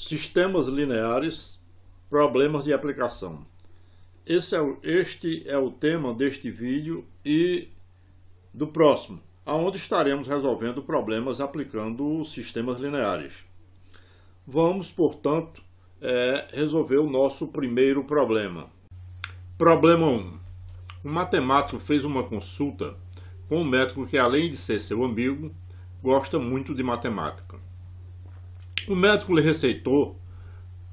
Sistemas lineares, problemas de aplicação. Este é o tema deste vídeo e do próximo, onde estaremos resolvendo problemas aplicando sistemas lineares. Vamos, portanto, resolver o nosso primeiro problema. Problema 1. Um matemático fez uma consulta com um médico que, além de ser seu amigo, gosta muito de matemática. O médico lhe receitou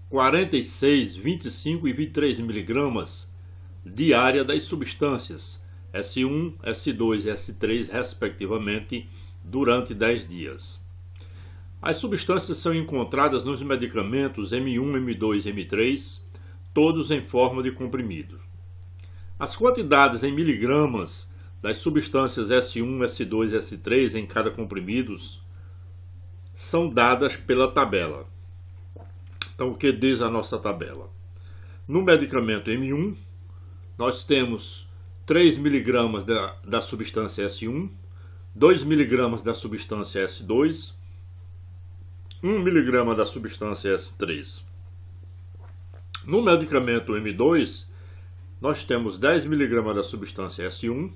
46, 25 e 23 miligramas diária das substâncias S1, S2 e S3, respectivamente, durante 10 dias. As substâncias são encontradas nos medicamentos M1, M2 e M3, todos em forma de comprimido. As quantidades em miligramas das substâncias S1, S2 e S3 em cada comprimido são dadas pela tabela. Então, o que diz a nossa tabela? No medicamento M1, nós temos 3 miligramas da substância S1, 2 miligramas da substância S2, 1 miligrama da substância S3. No medicamento M2, nós temos 10 miligramas da substância S1,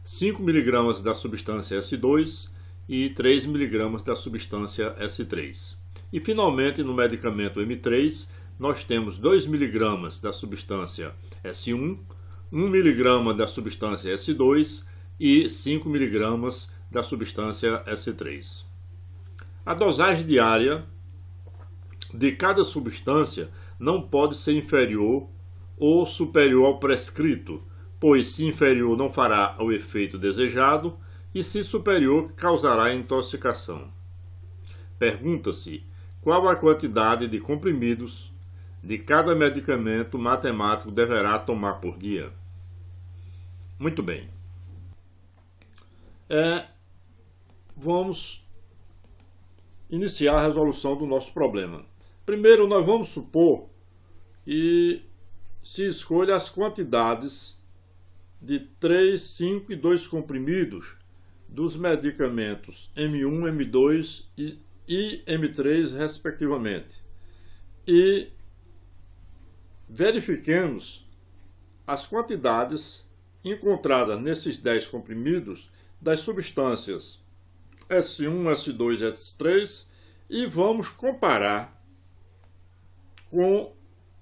5 miligramas da substância S2 e 3 miligramas da substância S3. E finalmente, no medicamento M3, nós temos 2 miligramas da substância S1, 1 miligrama da substância S2 e 5 miligramas da substância S3. A dosagem diária de cada substância não pode ser inferior ou superior ao prescrito, pois se inferior não fará o efeito desejado e se superior causará intoxicação. Pergunta-se qual a quantidade de comprimidos de cada medicamento o matemático deverá tomar por dia. Muito bem. Vamos iniciar a resolução do nosso problema. Primeiro, nós vamos supor que se escolha as quantidades de 3, 5 e 2 comprimidos dos medicamentos M1, M2 e M3, respectivamente. E verifiquemos as quantidades encontradas nesses 10 comprimidos das substâncias S1, S2 e S3 e vamos comparar com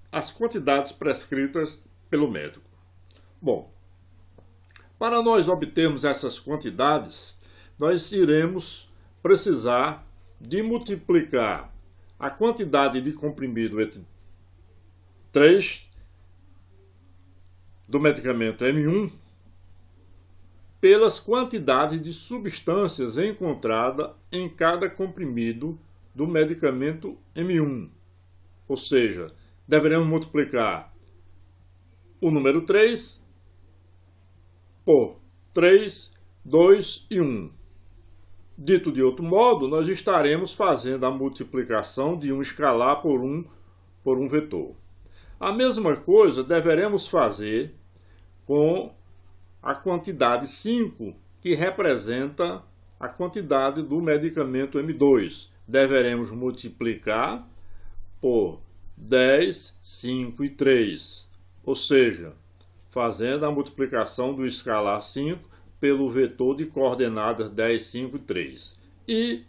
as quantidades prescritas pelo médico. Bom, para nós obtermos essas quantidades, nós iremos precisar de multiplicar a quantidade de comprimido entre 3 do medicamento M1 pelas quantidades de substâncias encontradas em cada comprimido do medicamento M1. Ou seja, deveremos multiplicar o número 3 por 3, 2 e 1. Dito de outro modo, nós estaremos fazendo a multiplicação de um escalar por um vetor. A mesma coisa deveremos fazer com a quantidade 5, que representa a quantidade do medicamento M2. Deveremos multiplicar por 10, 5 e 3. Ou seja, fazendo a multiplicação do escalar 5 pelo vetor de coordenadas 10, 5 e 3. E,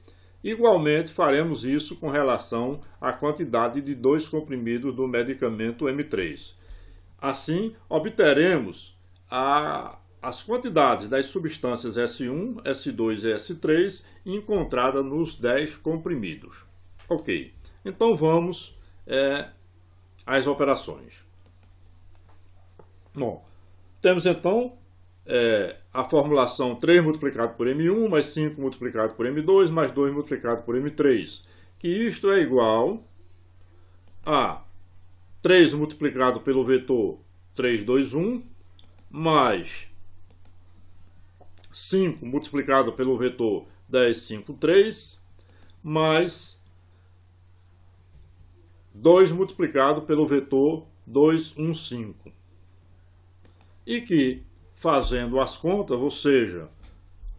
igualmente, faremos isso com relação à quantidade de 2 comprimidos do medicamento M3. Assim, obteremos as quantidades das substâncias S1, S2 e S3 encontradas nos 10 comprimidos. Ok, então vamos às operações. Bom, temos então a formulação 3 multiplicado por M1 mais 5 multiplicado por M2 mais 2 multiplicado por M3, que isto é igual a 3 multiplicado pelo vetor 3, 2, 1 mais 5 multiplicado pelo vetor 10, 5, 3 mais 2 multiplicado pelo vetor 2, 1, 5. E que, fazendo as contas, ou seja,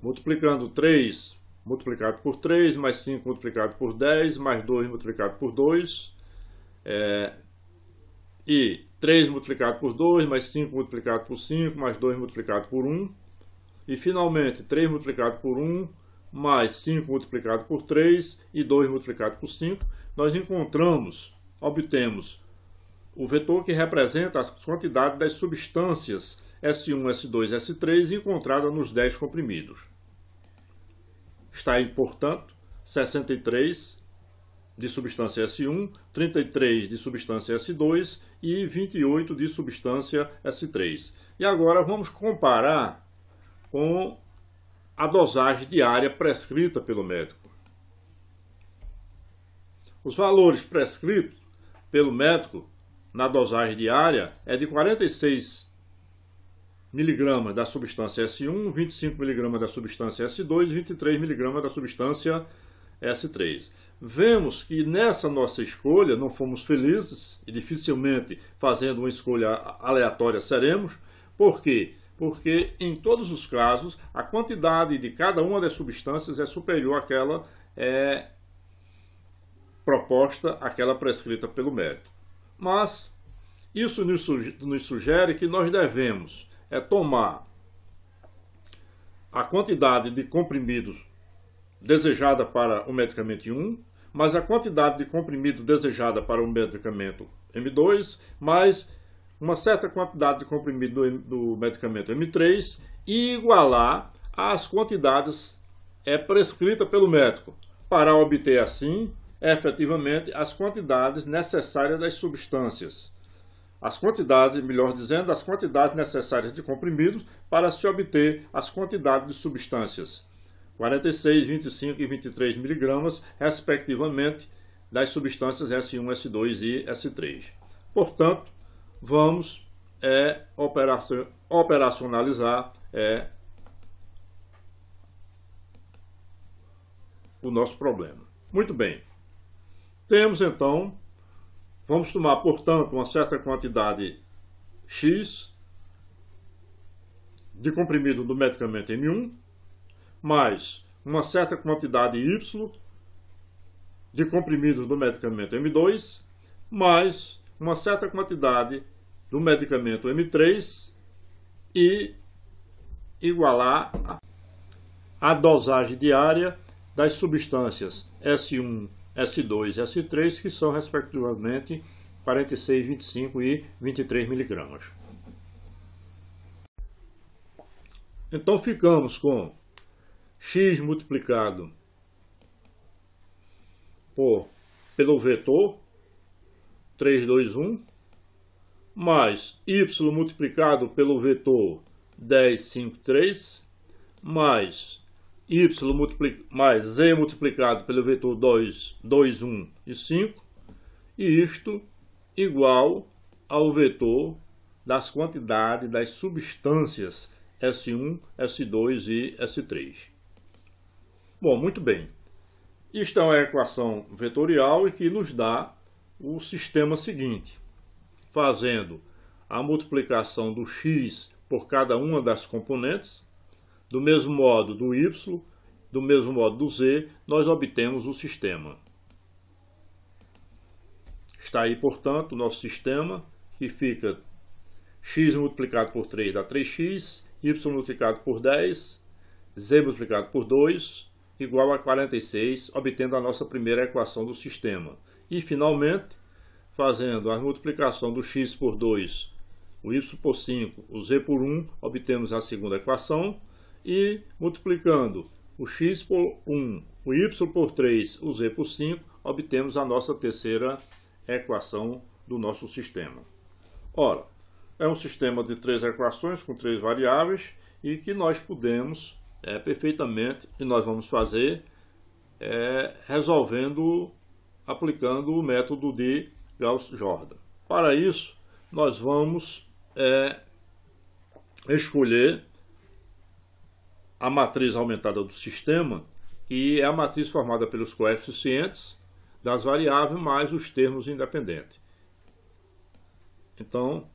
multiplicando 3 multiplicado por 3, mais 5 multiplicado por 10, mais 2 multiplicado por 2, e 3 multiplicado por 2, mais 5 multiplicado por 5, mais 2 multiplicado por 1, e finalmente 3 multiplicado por 1, mais 5 multiplicado por 3 e 2 multiplicado por 5, nós obtemos o vetor que representa as quantidades das substâncias S1, S2, S3 encontradas nos 10 comprimidos. Está aí, portanto, 63 de substância S1, 33 de substância S2 e 28 de substância S3. E agora vamos comparar com a dosagem diária prescrita pelo médico. Os valores prescritos pelo médico na dosagem diária é de 46 mg da substância S1, 25 mg da substância S2 e 23 mg da substância S3. Vemos que nessa nossa escolha não fomos felizes e dificilmente fazendo uma escolha aleatória seremos. Por quê? Porque em todos os casos a quantidade de cada uma das substâncias é superior àquela proposta, àquela prescrita pelo médico. Mas isso nos sugere que nós devemos tomar a quantidade de comprimidos desejada para o medicamento M1, mais a quantidade de comprimido desejada para o medicamento M2, mais uma certa quantidade de comprimido do medicamento M3 e igualar as quantidades prescritas pelo médico, para obter assim, efetivamente, as quantidades necessárias das substâncias. As quantidades, melhor dizendo, as quantidades necessárias de comprimidos para se obter as quantidades de substâncias. 46, 25 e 23 mg, respectivamente, das substâncias S1, S2 e S3. Portanto, vamos operacionalizar o nosso problema. Muito bem. Temos, então, vamos tomar, portanto, uma certa quantidade X de comprimido do medicamento M1, mais uma certa quantidade Y de comprimidos do medicamento M2, mais uma certa quantidade do medicamento M3 e igualar a dosagem diária das substâncias S1, S2 e S3, que são respectivamente 46, 25 e 23 mg. Então ficamos com X multiplicado pelo vetor 3, 2, 1, mais Y multiplicado pelo vetor 10, 5, 3, mais Z multiplicado pelo vetor 2, 2, 1 e 5, e isto igual ao vetor das quantidades das substâncias S1, S2 e S3. Bom, muito bem. Isto é uma equação vetorial e que nos dá o sistema seguinte, fazendo a multiplicação do X por cada uma das componentes, do mesmo modo do Y, do mesmo modo do Z, nós obtemos o sistema. Está aí, portanto, o nosso sistema, que fica X multiplicado por 3 dá 3x, Y multiplicado por 10, Z multiplicado por 2, igual a 46, obtendo a nossa primeira equação do sistema. E, finalmente, fazendo a multiplicação do X por 2, o Y por 5, o Z por 1, obtemos a segunda equação. E, multiplicando o X por 1, o Y por 3, o Z por 5, obtemos a nossa terceira equação do nosso sistema. Ora, é um sistema de 3 equações com 3 variáveis e que nós podemos perfeitamente, e nós vamos fazer aplicando o método de Gauss-Jordan. Para isso, nós vamos escolher a matriz aumentada do sistema, que é a matriz formada pelos coeficientes das variáveis mais os termos independentes. Então,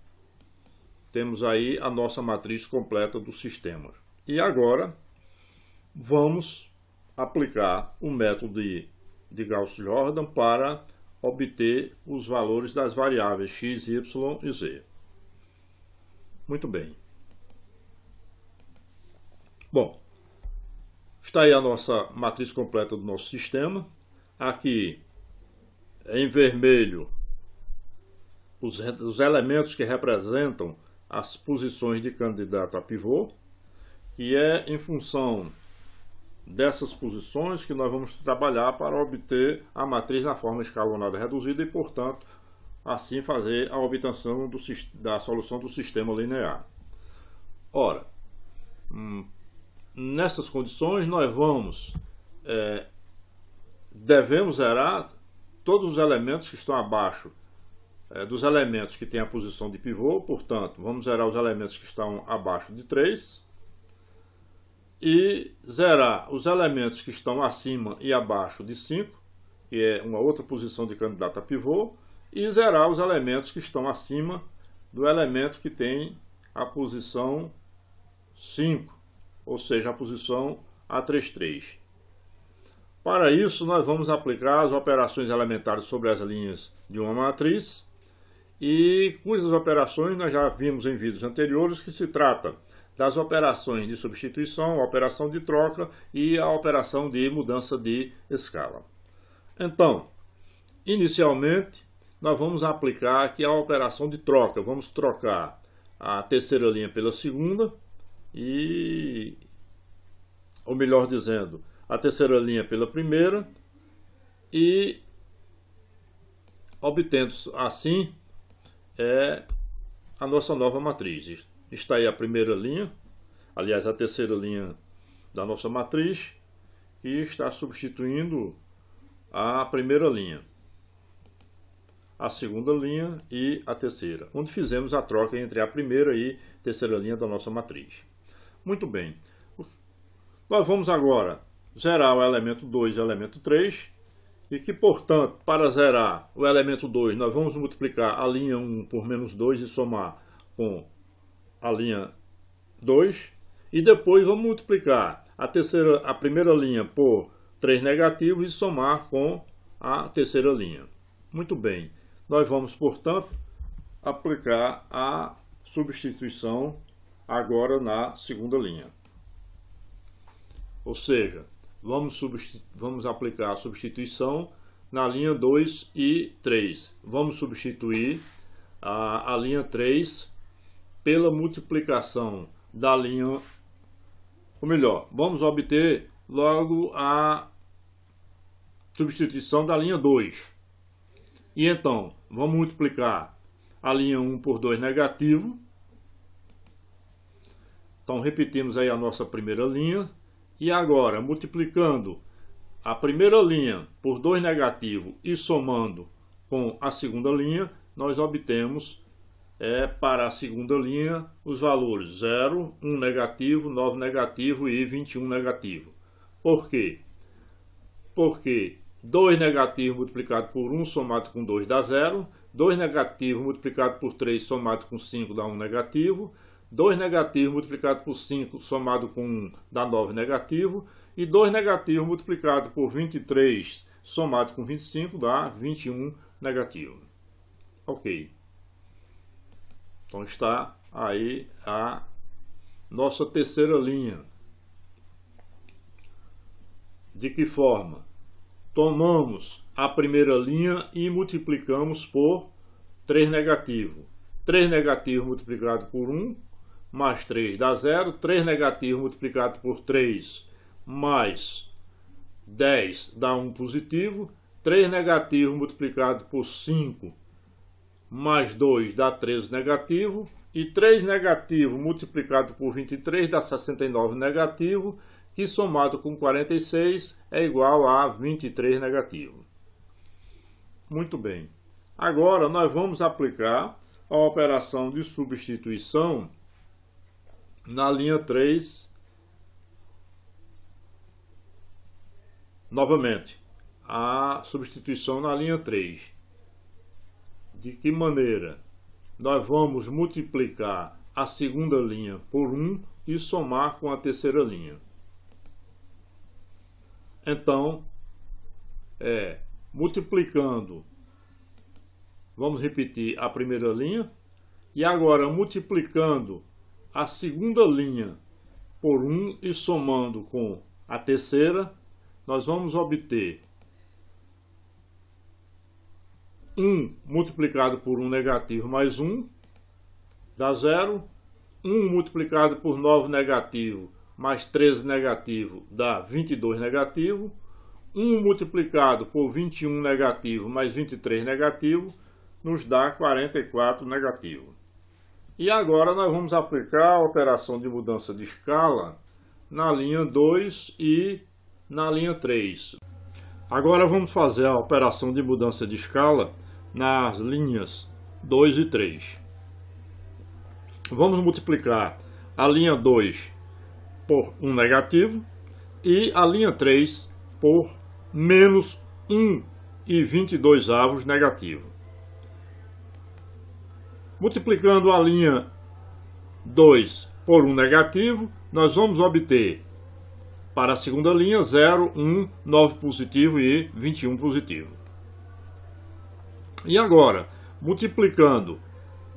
temos aí a nossa matriz completa do sistema. E agora, vamos aplicar o método de Gauss-Jordan para obter os valores das variáveis x, y e z. Muito bem. Bom, está aí a nossa matriz completa do nosso sistema. Aqui, em vermelho, os elementos que representam as posições de candidato a pivô, que é em função dessas posições que nós vamos trabalhar para obter a matriz na forma escalonada reduzida e, portanto, assim fazer a obtenção da solução do sistema linear. Ora, nessas condições nós devemos zerar todos os elementos que estão abaixo dos elementos que têm a posição de pivô, portanto, vamos zerar os elementos que estão abaixo de 3 e zerar os elementos que estão acima e abaixo de 5, que é uma outra posição de candidato a pivô, e zerar os elementos que estão acima do elemento que tem a posição 5, ou seja, a posição A33. Para isso, nós vamos aplicar as operações elementares sobre as linhas de uma matriz, e cujas operações nós já vimos em vídeos anteriores, que se trata das operações de substituição, a operação de troca e a operação de mudança de escala. Então, inicialmente, nós vamos aplicar aqui a operação de troca. Vamos trocar a terceira linha pela segunda, ou melhor dizendo, a terceira linha pela primeira, e obtendo assim a nossa nova matriz. Está aí a primeira linha, aliás, a terceira linha da nossa matriz, que está substituindo a primeira linha, a segunda linha e a terceira, onde fizemos a troca entre a primeira e terceira linha da nossa matriz. Muito bem. Nós vamos agora zerar o elemento 2 e o elemento 3, e que, portanto, para zerar o elemento 2, nós vamos multiplicar a linha 1 por menos 2 e somar com a linha 2, e depois vamos multiplicar a primeira linha por 3 negativos e somar com a terceira linha. Muito bem, nós vamos, portanto, aplicar a substituição agora na segunda linha. Ou seja, vamos aplicar a substituição na linha 2 e 3. Vamos substituir a linha 3 pela multiplicação da linha, ou melhor, vamos obter logo a substituição da linha 2. E então, vamos multiplicar a linha 1 por 2 negativo. Então, repetimos aí a nossa primeira linha. E agora, multiplicando a primeira linha por 2 negativo e somando com a segunda linha, nós obtemos para a segunda linha os valores 0, 1 negativo, 9 negativo e 21 negativo. Por quê? Porque 2 negativo multiplicado por 1 somado com 2 dá 0, 2 negativo multiplicado por 3 somado com 5 dá 1 negativo, 2 negativo multiplicado por 5 somado com 1 dá 9 negativo, e 2 negativo multiplicado por 23 somado com 25 dá 21 negativo. Ok. Então está aí a nossa terceira linha. De que forma? Tomamos a primeira linha e multiplicamos por 3 negativo. 3 negativo multiplicado por 1 mais 3 dá 0. 3 negativo multiplicado por 3 mais 10 dá 1 positivo. 3 negativo multiplicado por 5 mais 2 dá 13 negativo. E 3 negativo multiplicado por 23 dá 69 negativo, que somado com 46 é igual a 23 negativo. Muito bem. Agora nós vamos aplicar a operação de substituição na linha 3, novamente, a substituição na linha 3. De que maneira? Nós vamos multiplicar a segunda linha por 1 e somar com a terceira linha. Então, multiplicando, vamos repetir a primeira linha, e agora multiplicando a segunda linha por 1 e somando com a terceira, nós vamos obter 1 multiplicado por 1 negativo mais 1, dá 0. 1 multiplicado por 9 negativo mais 13 negativo dá 22 negativo. 1 multiplicado por 21 negativo mais 23 negativo nos dá 44 negativo. E agora nós vamos aplicar a operação de mudança de escala na linha 2 e na linha 3. Agora vamos fazer a operação de mudança de escala nas linhas 2 e 3. Vamos multiplicar a linha 2 por 1 negativo e a linha 3 por menos 1 e 22 avos negativo. Multiplicando a linha 2 por 1 negativo, nós vamos obter para a segunda linha 0, 1, 9 positivo e 21 positivo. E agora, multiplicando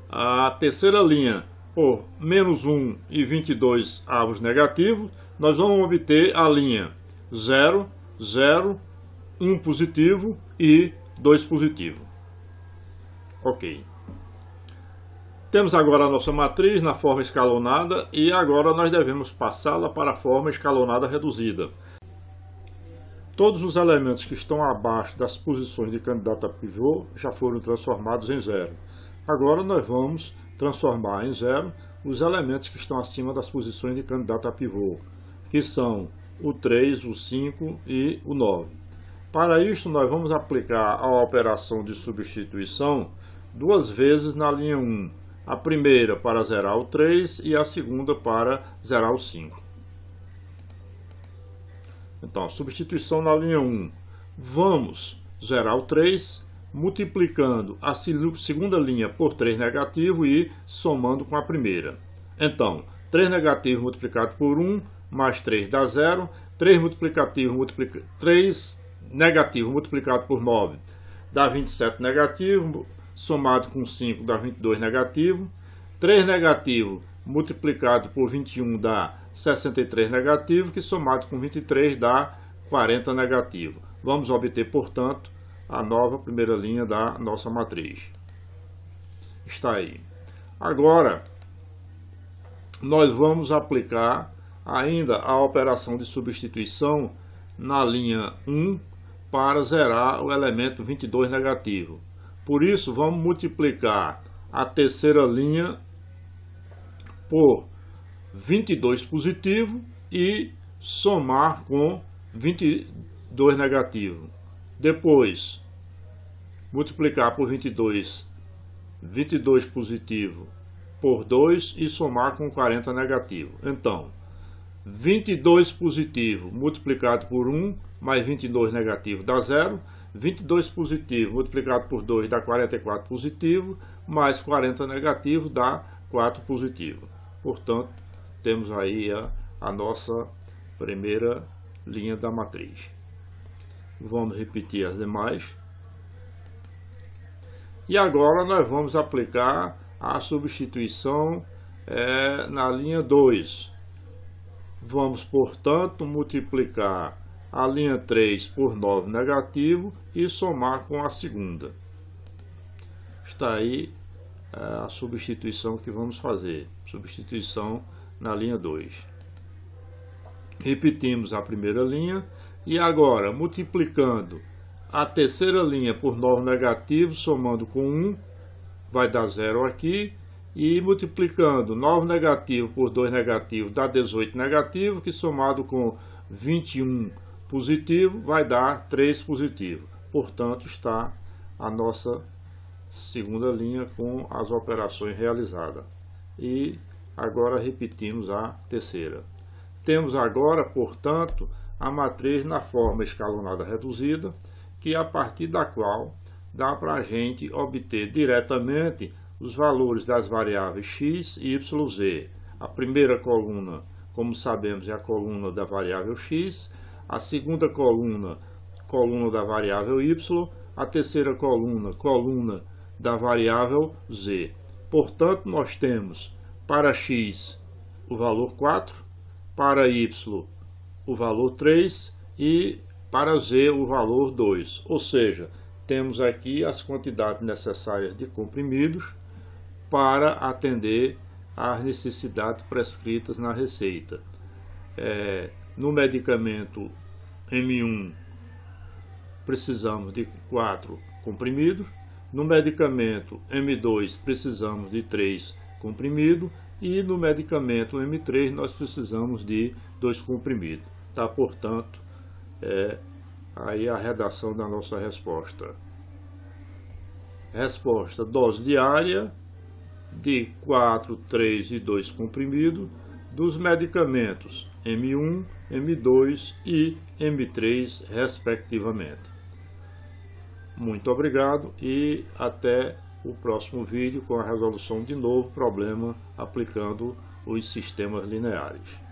a terceira linha por menos 1 e 22 avos negativos, nós vamos obter a linha 0, 0, 1 positivo e 2 positivo. Ok. Temos agora a nossa matriz na forma escalonada e agora nós devemos passá-la para a forma escalonada reduzida. Todos os elementos que estão abaixo das posições de candidato a pivô já foram transformados em 0. Agora nós vamos transformar em 0 os elementos que estão acima das posições de candidato a pivô, que são o 3, o 5 e o 9. Para isso nós vamos aplicar a operação de substituição duas vezes na linha 1. A primeira para zerar o 3 e a segunda para zerar o 5. Então, substituição na linha 1. Vamos zerar o 3, multiplicando a segunda linha por 3 negativo e somando com a primeira. Então, 3 negativo multiplicado por 1, mais 3 dá 0. 3 negativo multiplicado por 9 dá 27 negativo. Somado com 5 dá 22 negativo. 3 negativo multiplicado por 21 dá 63 negativo, que somado com 23 dá 40 negativo. Vamos obter, portanto, a nova primeira linha da nossa matriz. Está aí. Agora, nós vamos aplicar ainda a operação de substituição na linha 1 para zerar o elemento 22 negativo. Por isso, vamos multiplicar a terceira linha por 22 positivo e somar com 22 negativo. Depois, multiplicar por 22 positivo por 2 e somar com 40 negativo. Então, 22 positivo multiplicado por 1 mais 22 negativo dá 0. 22 positivo multiplicado por 2 dá 44 positivo, mais 40 negativo dá 4 positivo. Portanto, temos aí a nossa primeira linha da matriz. Vamos repetir as demais. E agora nós vamos aplicar a substituição na linha 2. Vamos, portanto, multiplicar a linha 3 por 9 negativo e somar com a segunda. Está aí a substituição que vamos fazer. Substituição na linha 2. Repetimos a primeira linha e agora multiplicando a terceira linha por 9 negativo, somando com 1, vai dar 0 aqui. E multiplicando 9 negativo por 2 negativo dá 18 negativo, que somado com 21 positivo vai dar 3 positivo. Portanto, está a nossa segunda linha com as operações realizadas. E agora repetimos a terceira. Temos agora, portanto, a matriz na forma escalonada reduzida, que é a partir da qual dá para a gente obter diretamente os valores das variáveis x, y, z. A primeira coluna, como sabemos, é a coluna da variável x, a segunda coluna, coluna da variável y, a terceira coluna, coluna da variável z. Portanto, nós temos para x o valor 4, para y o valor 3 e para z o valor 2. Ou seja, temos aqui as quantidades necessárias de comprimidos para atender às necessidades prescritas na receita. No medicamento M1 precisamos de 4 comprimidos, no medicamento M2 precisamos de 3 comprimidos e no medicamento M3 nós precisamos de 2 comprimidos. Tá, portanto, aí a redação da nossa resposta. Resposta: dose diária de 4, 3 e 2 comprimidos dos medicamentos M1, M2 e M3, respectivamente. Muito obrigado e até o próximo vídeo com a resolução de novo problema aplicando os sistemas lineares.